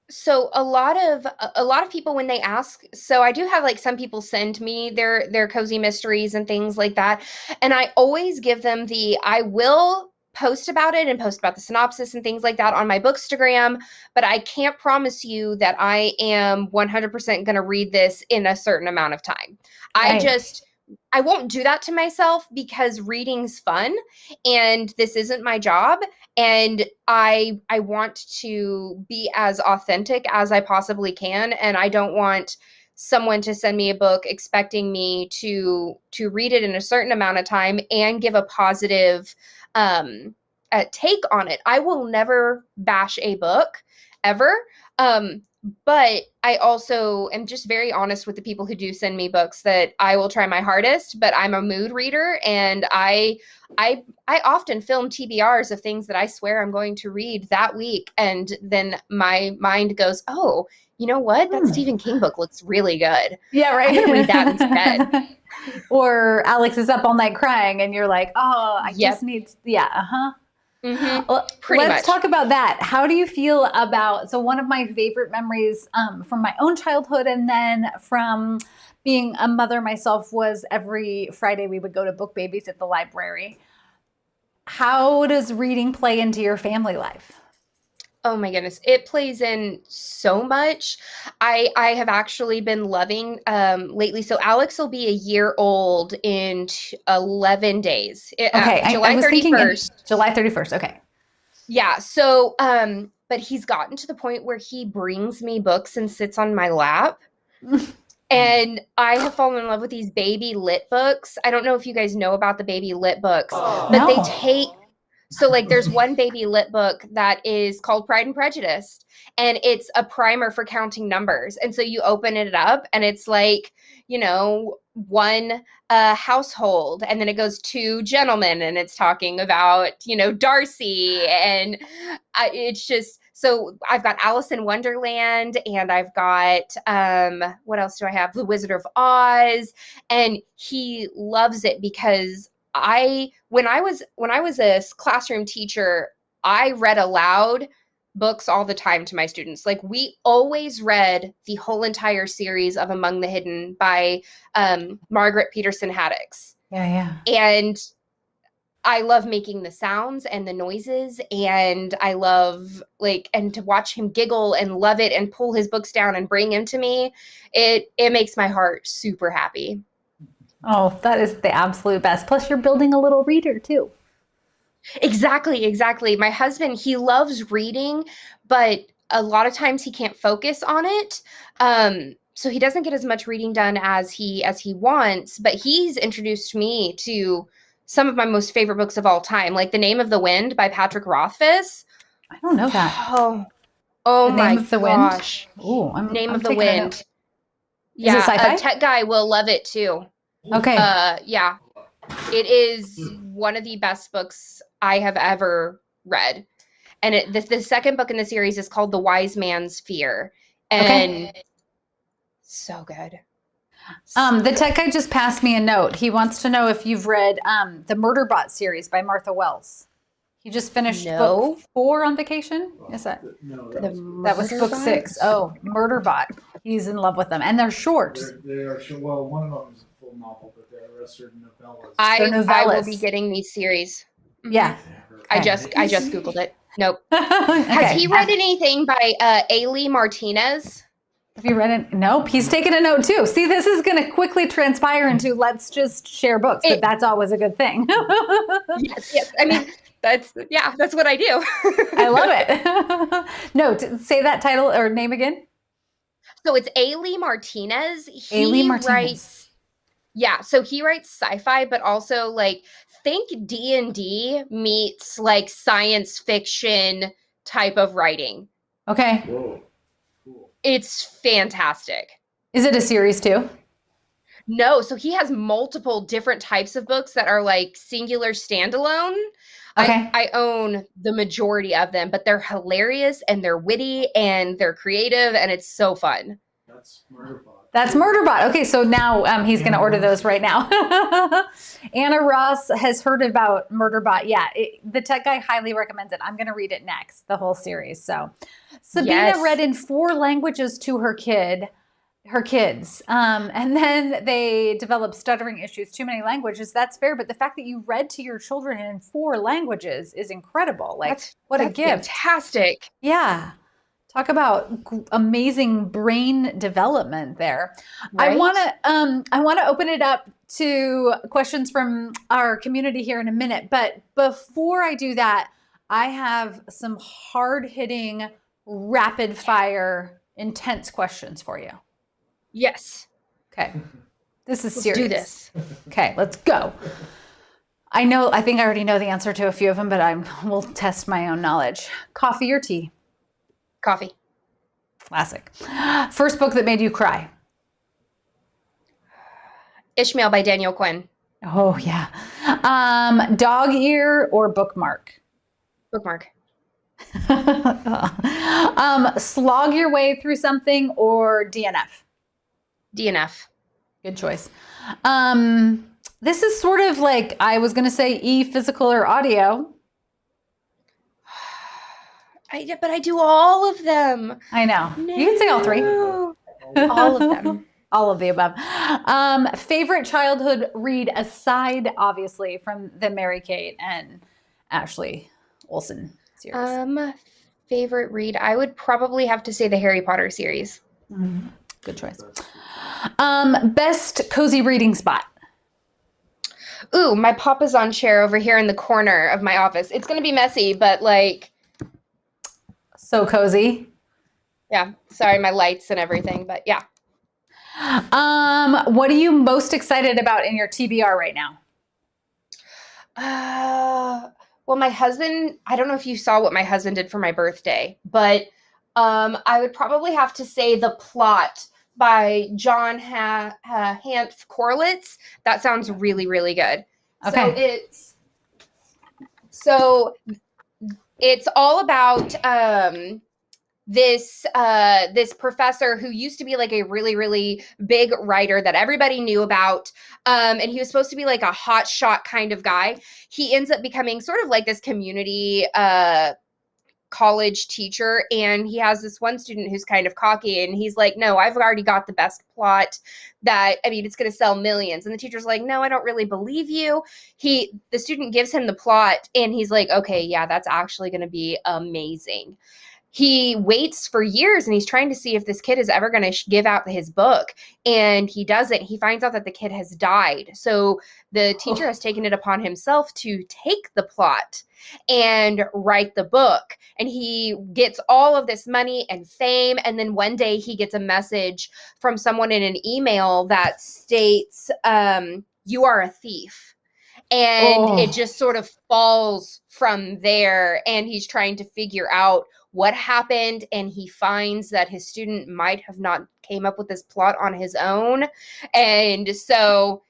D: So a lot of people, when they ask, so I do have like some people send me their cozy mysteries and things like that. And I always give them I will post about it and post about the synopsis and things like that on my Bookstagram, but I can't promise you that I am 100% going to read this in a certain amount of time. Right. I won't do that to myself, because reading's fun and this isn't my job. And I want to be as authentic as I possibly can. And I don't want someone to send me a book expecting me to read it in a certain amount of time and give a positive take on it. I will never bash a book ever. But I also am just very honest with the people who do send me books, that I will try my hardest, but I'm a mood reader, and I often film TBRs of things that I swear I'm going to read that week, and then my mind goes, oh, you know what? That Stephen King book looks really good.
B: Yeah, right.
D: I'm going to read that instead.
B: Or Alex is up all night crying, and you're like, oh, I just need,
D: Mm-hmm.
B: Well, let's talk about that. How do you feel about, so one of my favorite memories from my own childhood, and then from being a mother myself, was every Friday we would go to book babies at the library. How does reading play into your family life?
D: Oh my goodness, it plays in so much. I have actually been loving lately. So Alex will be a year old in 11 days.
B: Okay,
D: July 31st.
B: July 31st. Okay.
D: Yeah. So, but he's gotten to the point where he brings me books and sits on my lap. And I have fallen in love with these baby lit books. I don't know if you guys know about the baby lit books, but they take. So like there's one baby lit book that is called Pride and Prejudice, and it's a primer for counting numbers. And so you open it up and it's like, one household, and then it goes to gentlemen, and it's talking about, Darcy, and it's just, so I've got Alice in Wonderland, and I've got, what else do I have? The Wizard of Oz, and he loves it because when I was a classroom teacher, I read aloud books all the time to my students. Like, we always read the whole entire series of Among the Hidden by Margaret Peterson Haddix.
B: Yeah.
D: And I love making the sounds and the noises, and I love and to watch him giggle and love it and pull his books down and bring him to me. It makes my heart super happy.
B: Oh, that is the absolute best. Plus, you're building a little reader too.
D: Exactly. My husband, he loves reading, but a lot of times he can't focus on it. So he doesn't get as much reading done as he wants, but he's introduced me to some of my most favorite books of all time, like The Name of the Wind by Patrick Rothfuss.
B: I don't know that.
D: Oh
B: The
D: my
B: Name of the
D: gosh.
B: Wind. Oh,
D: Name
B: I'm
D: of the
B: taking a
D: Wind.
B: note.
D: Yeah,
B: Is it sci-fi?
D: a tech guy will love it too.
B: Okay.
D: Yeah. It is one of the best books I have ever read. And the second book in the series is called The Wise Man's Fear. And so good.
B: The tech guy just passed me a note. He wants to know if you've read the Murderbot series by Martha Wells. He just finished book 4 on vacation. Is that?
C: No,
B: That was book 6. Oh, Murderbot. He's in love with them. And they're short.
C: they are short. Well, one of them is a full novel, but the rest are novellas.
D: I will be getting these series.
B: Yeah.
D: I just Googled it. Nope.
B: Okay.
D: Has he read anything by Ailey Martinez?
B: Have you read it? Nope. He's taken a note too. See, this is going to quickly transpire into let's just share books, but that's always a good thing.
D: Yes. I mean, that's what I do.
B: I love it. No, say that title or name again.
D: So it's Ailey Martinez.
B: Ailey Martinez.
D: So he writes sci-fi, but also like think D&D meets like science fiction type of writing.
B: Okay.
C: Whoa. Cool.
D: It's fantastic.
B: Is it a series too?
D: No, so he has multiple different types of books that are like singular standalone.
B: Okay.
D: I own the majority of them, but they're hilarious and they're witty and they're creative and it's so fun.
C: That's Murderbot.
B: That's Murderbot. Okay, so now he's going to order those right now. Anna Ross has heard about Murderbot. Yeah, the tech guy highly recommends it. I'm going to read it next, the whole series. So Sabina read in 4 languages to her kids. And then they developed stuttering issues, too many languages. That's fair. But the fact that you read to your children in 4 languages is incredible. Like, what a gift.
D: Fantastic.
B: Yeah. Talk about amazing brain development there.
D: Right?
B: I want to open it up to questions from our community here in a minute. But before I do that, I have some hard-hitting, rapid-fire, intense questions for you.
D: Yes.
B: Okay. This is
D: Let's
B: serious.
D: do this.
B: Okay, let's go. I think I already know the answer to a few of them, but we'll test my own knowledge. Coffee or tea?
D: Coffee.
B: Classic. First book that made you cry?
D: Ishmael by Daniel Quinn.
B: Oh, yeah. Dog ear or bookmark?
D: Bookmark.
B: Slog your way through something or DNF?
D: DNF.
B: Good choice. This is sort of like, I was going to say physical or audio.
D: But I do all of them.
B: I know. No. You can say all 3.
D: All of them.
B: All of the above. Favorite childhood read aside, obviously, from the Mary-Kate and Ashley Olsen series?
D: Favorite read? I would probably have to say the Harry Potter series.
B: Mm-hmm. Good choice. Best cozy reading spot?
D: Ooh, my Papasan chair over here in the corner of my office. It's going to be messy, but like...
B: So cozy.
D: Yeah. Sorry, my lights and everything, but yeah.
B: What are you most excited about in your TBR right now?
D: Well, my husband, I don't know if you saw what my husband did for my birthday, but I would probably have to say The Plot by John Hanf Corlitz. That sounds really, really good.
B: Okay.
D: So it's all about this professor who used to be like a really, really big writer that everybody knew about. And he was supposed to be like a hot shot kind of guy. He ends up becoming sort of like this community college teacher. And he has this one student who's kind of cocky. And he's like, no, I've already got the best plot it's going to sell millions. And the teacher's like, no, I don't really believe you. The student gives him the plot and he's like, okay, yeah, that's actually going to be amazing. he waits for years and he's trying to see if this kid is ever going to give out his book. And he doesn't. He finds out that the kid has died. So the teacher has taken it upon himself to take the plot and write the book. And he gets all of this money and fame. And then one day he gets a message from someone in an email that states, you are a thief. And it just sort of falls from there. And he's trying to figure out what happened, and he finds that his student might have not came up with this plot on his own. And so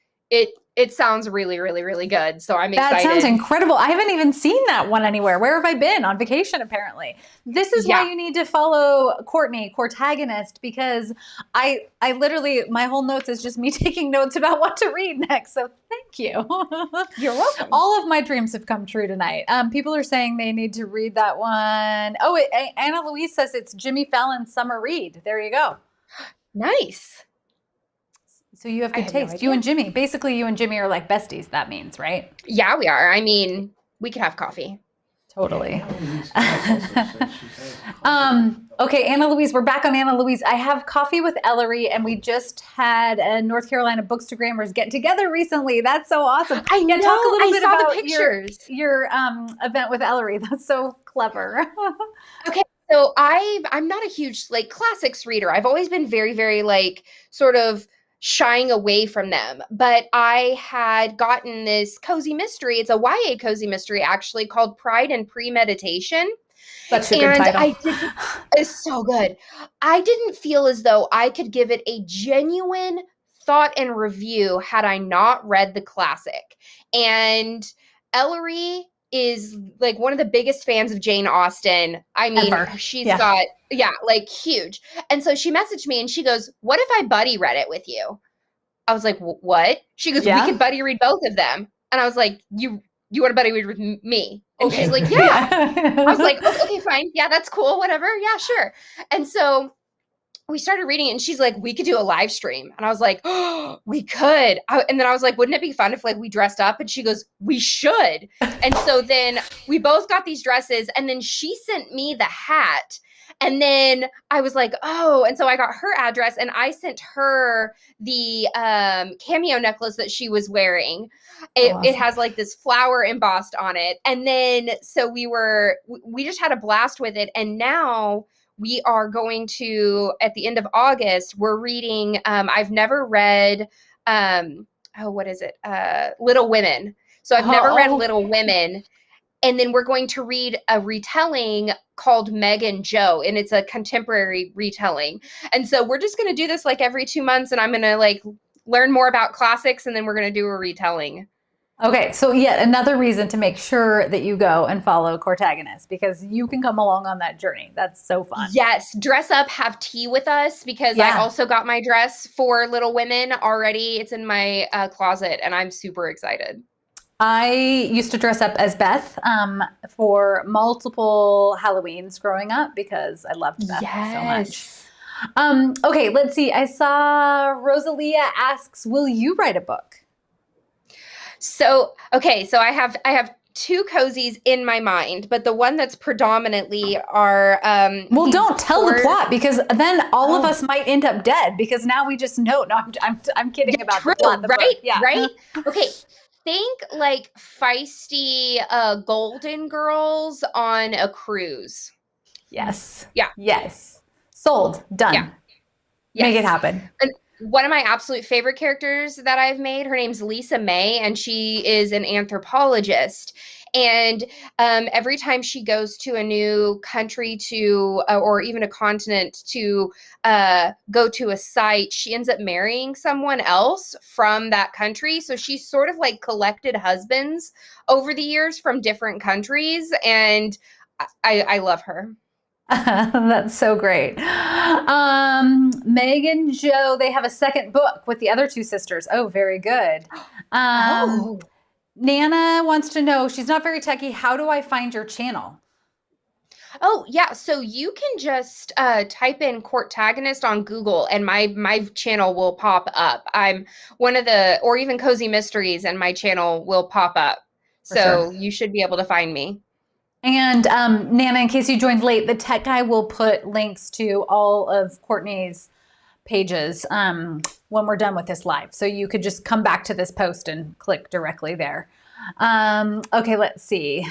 D: it sounds really, really, really good. So I'm excited.
B: That sounds incredible. I haven't even seen that one anywhere. Where have I been? On vacation, apparently. This is why you need to follow Courtney, Courtagonist, because I literally, my whole notes is just me taking notes about what to read next. So thank you.
D: You're welcome.
B: All of my dreams have come true tonight. People are saying they need to read that one. Oh, Anna Louise says it's Jimmy Fallon's summer read. There you go.
D: Nice.
B: So you have good taste. You and Jimmy, basically you and Jimmy are like besties, that means, right?
D: Yeah, we are. I mean, we could have coffee.
B: Totally. Okay, Anna Louise, we're back on Anna Louise. I have coffee with Ellery, and we just had a North Carolina Bookstagrammers get together recently. That's so awesome.
D: I know.
B: Talk a little bit
D: saw
B: about
D: the pictures.
B: your event with Ellery. That's so clever.
D: Okay. So I'm not a huge like classics reader. I've always been very, very like sort of shying away from them. But I had gotten this cozy mystery. It's a YA cozy mystery actually called Pride and Premeditation.
B: Such a good title.
D: It's so good. I didn't feel as though I could give it a genuine thought and review had I not read the classic. And Ellery is like one of the biggest fans of Jane Austen. I mean, she's got, like huge. And so she messaged me and she goes, what if I buddy read it with you? I was like, what? She goes, we could buddy read both of them. And I was like, you want to buddy read with me? And she's like, yeah. I was like, okay, fine. Yeah, that's cool. Whatever. Yeah, sure. And so we started reading it and she's like, we could do a live stream. And I was like, oh, we could. And then I was like, wouldn't it be fun if like we dressed up? And she goes, we should. And so then we both got these dresses and then she sent me the hat. And then I was like, oh, and so I got her address and I sent her the cameo necklace that she was wearing. It has like this flower embossed on it. And then, so we just had a blast with it. And now we are going to, at the end of August, we're reading, I've never read, what is it? Little Women. So I've never read Little Women. And then we're going to read a retelling called Meg and Joe, and it's a contemporary retelling. And so we're just going to do this like every 2 months, and I'm going to like learn more about classics, and then we're going to do a retelling.
B: Okay, so yet another reason to make sure that you go and follow Courtagonist, because you can come along on that journey. That's so fun.
D: Yes, dress up, have tea with us, because I also got my dress for Little Women already. It's in my closet, and I'm super excited.
B: I used to dress up as Beth for multiple Halloweens growing up because I loved Beth so much. Okay, let's see. I saw Rosalia asks, will you write a book?
D: So, okay, so I have 2 cozies in my mind, but the one that's predominantly are
B: well, don't tell the plot, because then all of us might end up dead, because now we just know. No, I'm kidding about the plot.
D: Right? Right? Okay. Think like feisty golden girls on a cruise.
B: Yes.
D: Yeah.
B: Yes. Sold. Done. Yeah. Yes. Make it happen.
D: And one of my absolute favorite characters that I've made, her name's Lisa May, and she is an anthropologist. And every time she goes to a new country or even a continent to go to a site, she ends up marrying someone else from that country. So she's sort of like collected husbands over the years from different countries. And I love her.
B: That's so great. Meg and Joe, they have a second book with the other 2 sisters. Oh, very good. Nana wants to know, she's not very techie, how do I find your channel?
D: Oh, yeah. So you can just type in Courtagonist on Google and my channel will pop up. I'm one of or even Cozy Mysteries and my channel will pop up. So you should be able to find me.
B: And Nana, in case you joined late, the tech guy will put links to all of Courtney's pages when we're done with this live. So you could just come back to this post and click directly there. Okay, let's see.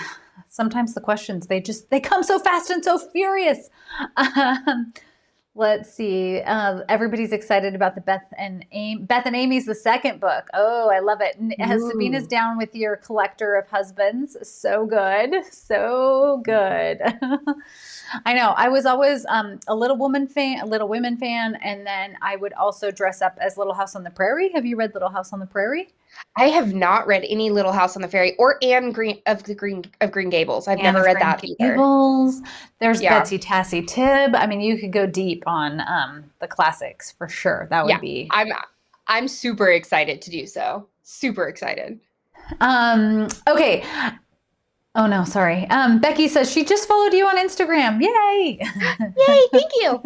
B: Sometimes the questions, they come so fast and so furious. Let's see. Everybody's excited about the Beth and Amy's the second book. Oh, I love it. Sabina's down with your collector of husbands. So good. So good. I know. I was always a Little Women fan, and then I would also dress up as Little House on the Prairie. Have you read Little House on the Prairie?
D: I have not read any Little House on the Prairie or Anne of Green Gables. I've never read that either.
B: There's Betsy Tassie Tibb. I mean, you could go deep on the classics for sure. That would be.
D: I'm super excited to do so. Super excited.
B: Okay. Oh no, sorry. Becky says she just followed you on Instagram. Yay!
D: Yay! Thank you.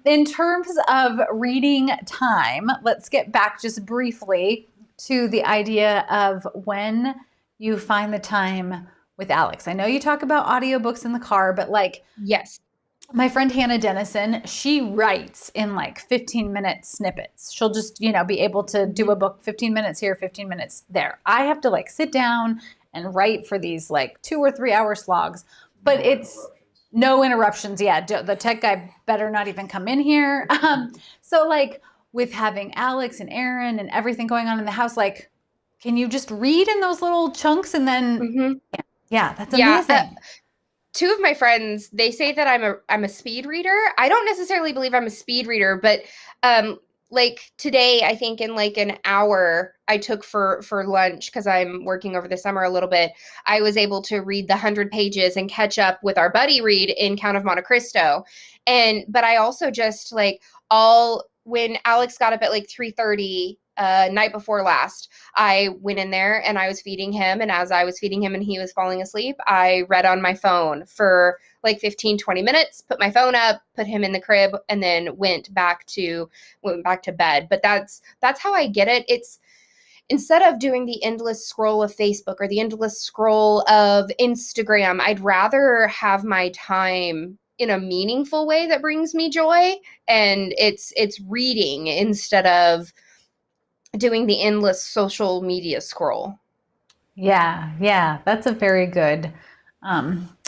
B: In terms of reading time, let's get back just briefly to the idea of when you find the time with Alex. I know you talk about audiobooks in the car, but
D: yes.
B: My friend Hannah Dennison, she writes in 15-minute snippets. She'll just, be able to do a book 15 minutes here, 15 minutes there. I have to sit down and write for these 2 or 3 hour slogs, but it's no interruptions. Yeah. The tech guy better not even come in here. So with having Alex and Aaron and everything going on in the house, can you just read in those little chunks and then, yeah, that's amazing.
D: Two of my friends, they say that I'm a speed reader. I don't necessarily believe I'm a speed reader, but today, I think in an hour I took for lunch, because I'm working over the summer a little bit, I was able to read the 100 pages and catch up with our buddy read in Count of Monte Cristo. But I also just when Alex got up at 3:30 night before last, I went in there and I was feeding him. And as I was feeding him and he was falling asleep, I read on my phone for 15, 20 minutes, put my phone up, put him in the crib, and then went back to bed. But that's how I get it. It's instead of doing the endless scroll of Facebook or the endless scroll of Instagram, I'd rather have my time in a meaningful way that brings me joy. And it's reading instead of doing the endless social media scroll.
B: Yeah. That's a very good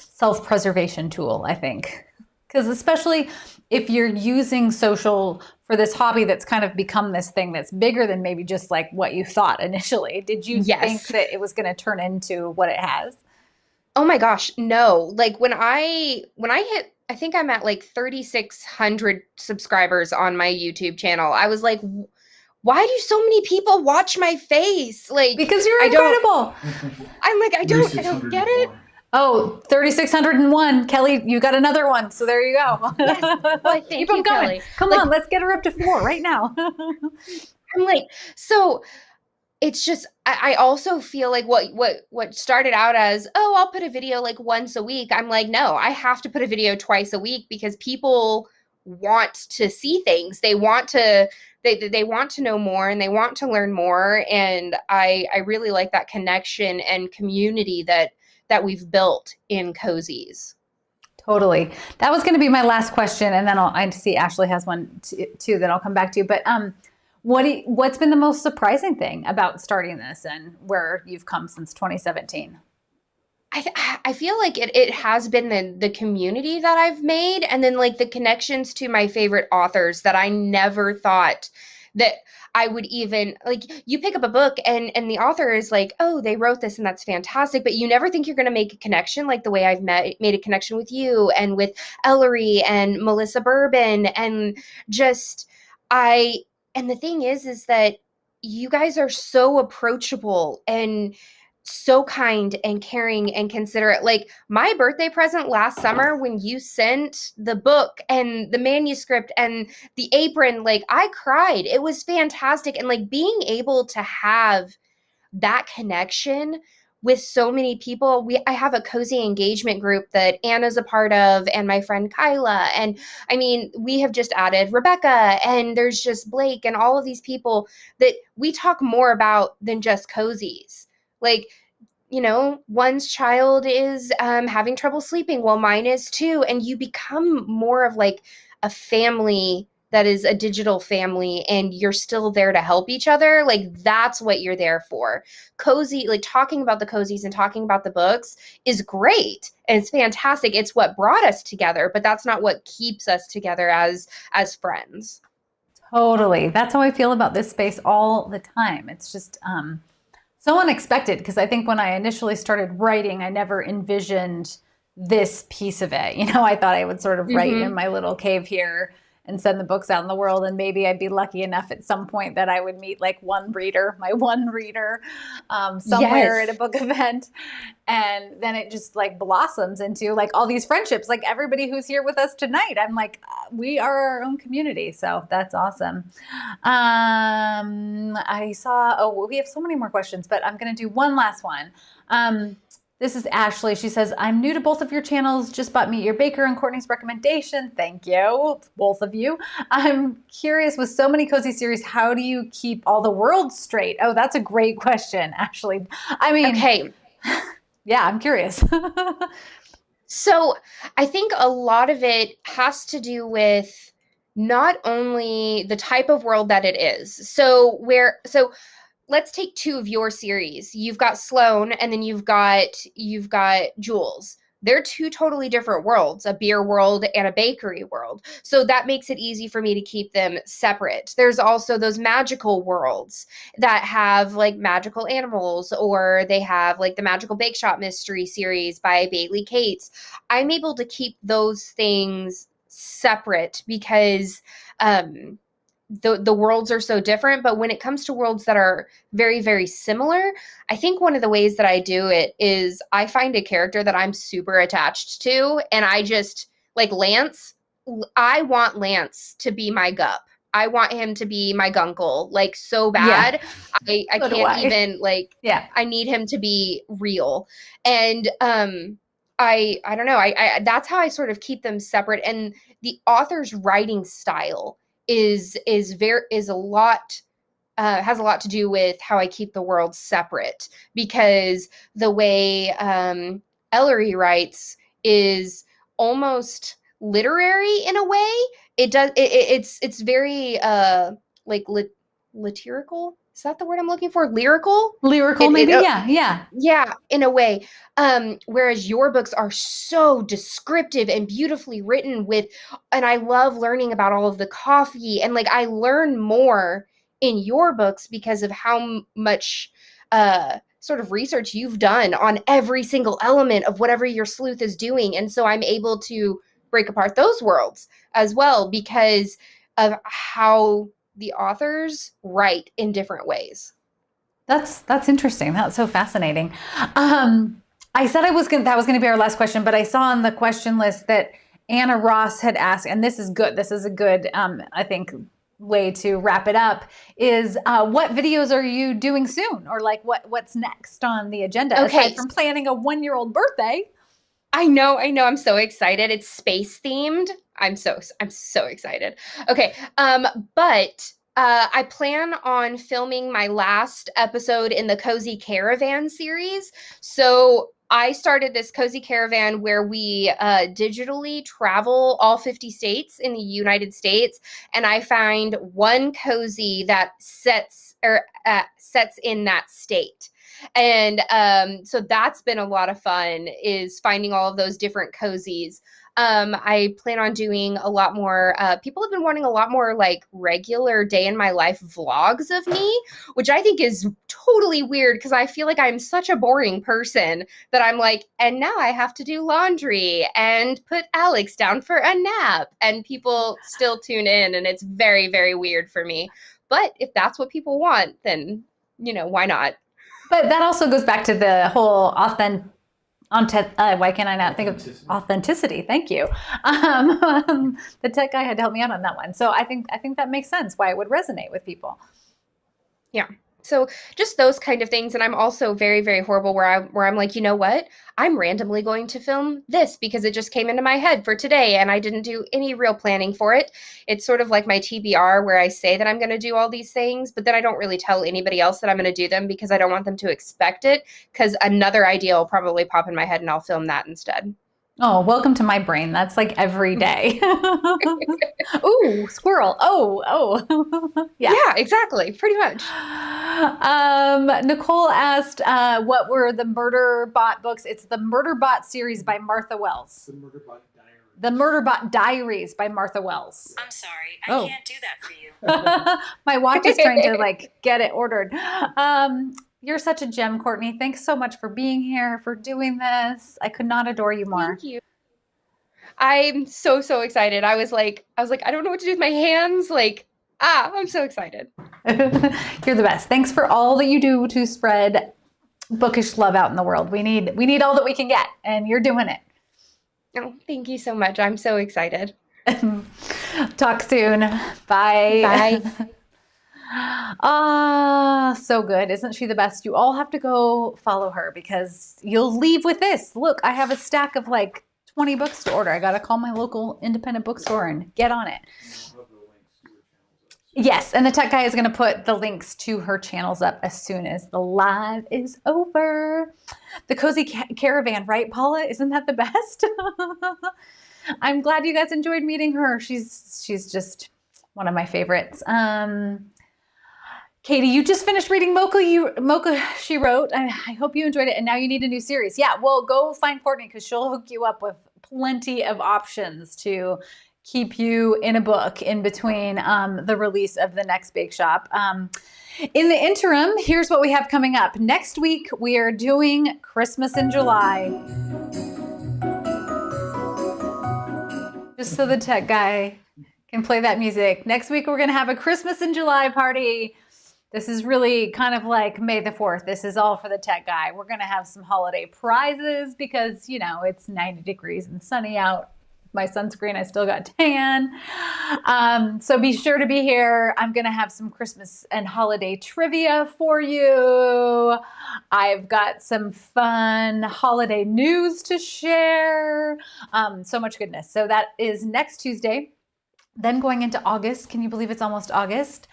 B: self-preservation tool, I think. Because especially if you're using social for this hobby that's kind of become this thing that's bigger than maybe just what you thought initially. Did you think that it was going to turn into what it has?
D: Oh my gosh, no. When I hit, I think I'm at 3,600 subscribers on my YouTube channel. I was why do so many people watch my face?
B: Because you're incredible.
D: I don't get it.
B: Oh, 3,601. Kelly, you got another one. So there you go.
D: Yes. Well,
B: Keep them going. Kelly. Come on, let's get her up to 4 right now.
D: I'm so it's just, I also feel what started out as, oh, I'll put a video once a week. I'm no, I have to put a video twice a week because people want to see things. They want to know more and they want to learn more. And I really like that connection and community that we've built in Cozies.
B: Totally. That was going to be my last question. And then I see Ashley has one too that I'll come back to. But what's been the most surprising thing about starting this and where you've come since 2017?
D: I feel it has been the community that I've made, and then the connections to my favorite authors that I never thought that I would even you pick up a book and the author is oh, they wrote this and that's fantastic, but you never think you're going to make a connection the way I've made a connection with you and with Ellery and Melissa Bourbon, and just and the thing is that you guys are so approachable and so kind and caring and considerate. My birthday present last summer when you sent the book and the manuscript and the apron, I cried. It was fantastic. And being able to have that connection with so many people. I have a cozy engagement group that Anna's a part of and my friend Kyla. And I mean, we have just added Rebecca and there's just Blake and all of these people that we talk more about than just cozies. one's child is having trouble sleeping while mine is too. And you become more of like a family that is a digital family, and you're still there to help each other. Like, that's what you're there for. Cozy, like talking about the cozies and talking about the books is great. And it's fantastic. It's what brought us together, but that's not what keeps us together as friends.
B: Totally. That's how I feel about this space all the time. It's just so unexpected, because I think when I initially started writing, I never envisioned this piece of it. I thought I would sort of write in my little cave here and send the books out in the world, and maybe I'd be lucky enough at some point that I would meet like my one reader somewhere at a book event. And then it just like blossoms into like all these friendships, like everybody who's here with us tonight. I'm like, we are our own community. So that's awesome. I saw, we have so many more questions, but I'm going to do one last one. This is Ashley. She says, I'm new to both of your channels. Just bought Meet Your Baker and Courtney's recommendation. Thank you, both of you. I'm curious, with so many cozy series, how do you keep all the worlds straight? Oh, that's a great question, Ashley. I mean,
D: okay.
B: Yeah, I'm curious.
D: So I think a lot of it has to do with not only the type of world that it is. So let's take two of your series. You've got Sloan, and then you've got Jules. They're two totally different worlds, a beer world and a bakery world. So that makes it easy for me to keep them separate. There's also those magical worlds that have like magical animals, or they have like the Magical Bake Shop Mystery series by Bailey Cates. I'm able to keep those things separate because the worlds are so different. But when it comes to worlds that are very, very similar, I think one of the ways that I do it is I find a character that I'm super attached to, and I just like Lance. I want Lance to be my Gup. I want him to be my Gunkle, like so bad. Yeah. I can't even like, I need him to be real. And I don't know. I that's how I sort of keep them separate. And the author's writing style has a lot to do with how I keep the world separate, because the way Ellery writes is almost literary in a way. It's very like lyrical. Is that the word I'm looking for? Lyrical, maybe. Yeah, in a way. Whereas your books are so descriptive and beautifully written and I love learning about all of the coffee, and like I learn more in your books because of how much sort of research you've done on every single element of whatever your sleuth is doing. And so I'm able to break apart those worlds as well because of how the authors write in different ways.
B: That's interesting. That's so fascinating. I said that was going to be our last question, but I saw on the question list that Anna Ross had asked, and this is good. This is a good, I think, way to wrap it up, is what videos are you doing soon? Or like what's next on the agenda?
D: Okay.
B: Aside from planning a 1-year-old birthday.
D: I know. I'm so excited. It's space themed. I'm so excited. Okay. But I plan on filming my last episode in the Cozy Caravan series. So I started this Cozy Caravan where we digitally travel all 50 states in the United States. And I find one cozy that sets in that state. And so that's been a lot of fun, is finding all of those different cozies. I plan on doing a lot more. People have been wanting a lot more like regular day in my life vlogs of me, which I think is totally weird because I feel like I'm such a boring person that I'm like, and now I have to do laundry and put Alex down for a nap. And people still tune in, and it's very, very weird for me. But if that's what people want, then, why not?
B: But that also goes back to the whole why can I not think of authenticity? Thank you. The tech guy had to help me out on that one. So I think that makes sense why it would resonate with people.
D: Yeah. So just those kind of things. And I'm also very, very horrible where I'm like, you know what? I'm randomly going to film this because it just came into my head for today and I didn't do any real planning for it. It's sort of like my TBR where I say that I'm going to do all these things, but then I don't really tell anybody else that I'm going to do them because I don't want them to expect it, because another idea will probably pop in my head and I'll film that instead.
B: Oh, welcome to my brain. That's like every day. Ooh, squirrel. Oh. Yeah.
D: Yeah, exactly. Pretty much.
B: Nicole asked, what were the Murderbot books? It's the Murderbot series by Martha Wells.
C: The Murderbot Diary.
B: The Murderbot Diaries by Martha Wells.
E: I'm sorry,
B: Oh.
E: I can't do that for you.
B: My watch is trying to like get it ordered. You're such a gem, Courtney. Thanks so much for being here, for doing this. I could not adore you more.
D: Thank you. I'm so excited. I was like, I don't know what to do with my hands. Like, I'm so excited.
B: You're the best. Thanks for all that you do to spread bookish love out in the world. We need all that we can get, and you're doing it.
D: Oh, thank you so much. I'm so excited.
B: Talk soon. Bye.
D: Bye.
B: So good. Isn't she the best? You all have to go follow her because you'll leave with this. Look, I have a stack of like 20 books to order. I got to call my local independent bookstore and get on it. Yes, and the tech guy is going to put the links to her channels up as soon as the live is over. The Cozy Caravan, right, Paula? Isn't that the best? I'm glad you guys enjoyed meeting her. She's just one of my favorites. Katie, you just finished reading Mocha She Wrote. I hope you enjoyed it, and now you need a new series. Yeah, well, go find Courtney because she'll hook you up with plenty of options to keep you in a book in between the release of the next Bake Shop. In the interim, here's what we have coming up. Next week, we are doing Christmas in July. Just so the tech guy can play that music. Next week, we're going to have a Christmas in July party. This is really kind of like May the 4th. This is all for the tech guy. We're going to have some holiday prizes because, you know, it's 90 degrees and sunny out. My sunscreen, I still got tan. So be sure to be here. I'm going to have some Christmas and holiday trivia for you. I've got some fun holiday news to share. So much goodness. So that is next Tuesday. Then going into August. Can you believe it's almost August?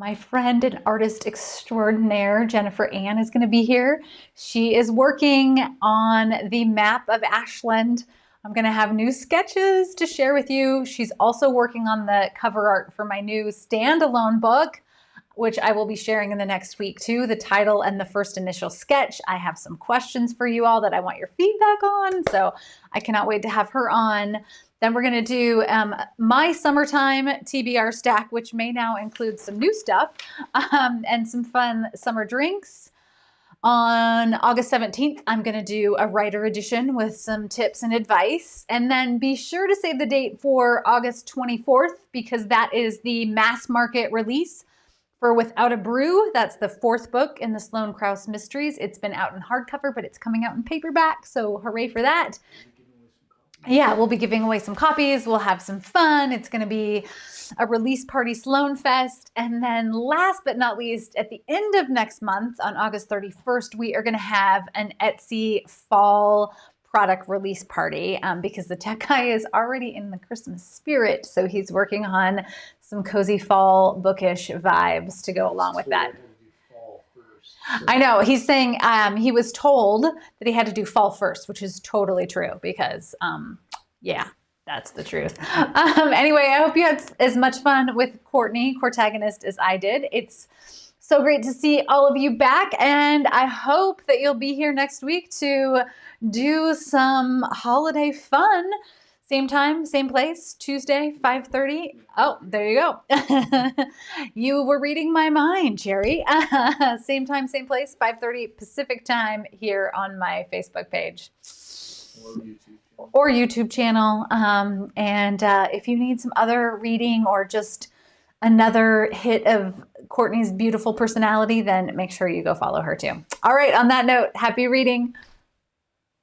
B: My friend and artist extraordinaire, Jennifer Ann, is going to be here. She is working on the map of Ashland. I'm going to have new sketches to share with you. She's also working on the cover art for my new standalone book, which I will be sharing in the next week too. The title and the first initial sketch. I have some questions for you all that I want your feedback on. So I cannot wait to have her on. Then we're going to do my summertime TBR stack, which may now include some new stuff and some fun summer drinks. On August 17th, I'm going to do a writer edition with some tips and advice. And then be sure to save the date for August 24th because that is the mass market release for Without a Brew. That's the 4th book in the Sloane Krause Mysteries. It's been out in hardcover, but it's coming out in paperback. So hooray for that. Yeah, we'll be giving away some copies. We'll have some fun. It's going to be a release party Sloane Fest. And then last but not least, at the end of next month on August 31st, we are going to have an Etsy fall product release party because the tech guy is already in the Christmas spirit. So he's working on some cozy fall bookish vibes to go along with that. I know. He's saying he was told that he had to do fall first, which is totally true because, yeah, that's the truth. Anyway, I hope you had as much fun with Courtney, Courtagonist, as I did. It's so great to see all of you back, and I hope that you'll be here next week to do some holiday fun. Same time, same place, Tuesday, 5:30. Oh, there you go. You were reading my mind, Jerry. Same time, same place, 5:30 Pacific time here on my Facebook page. Or YouTube channel. And if you need some other reading or just another hit of Courtney's beautiful personality, then make sure you go follow her too. All right, on that note, happy reading.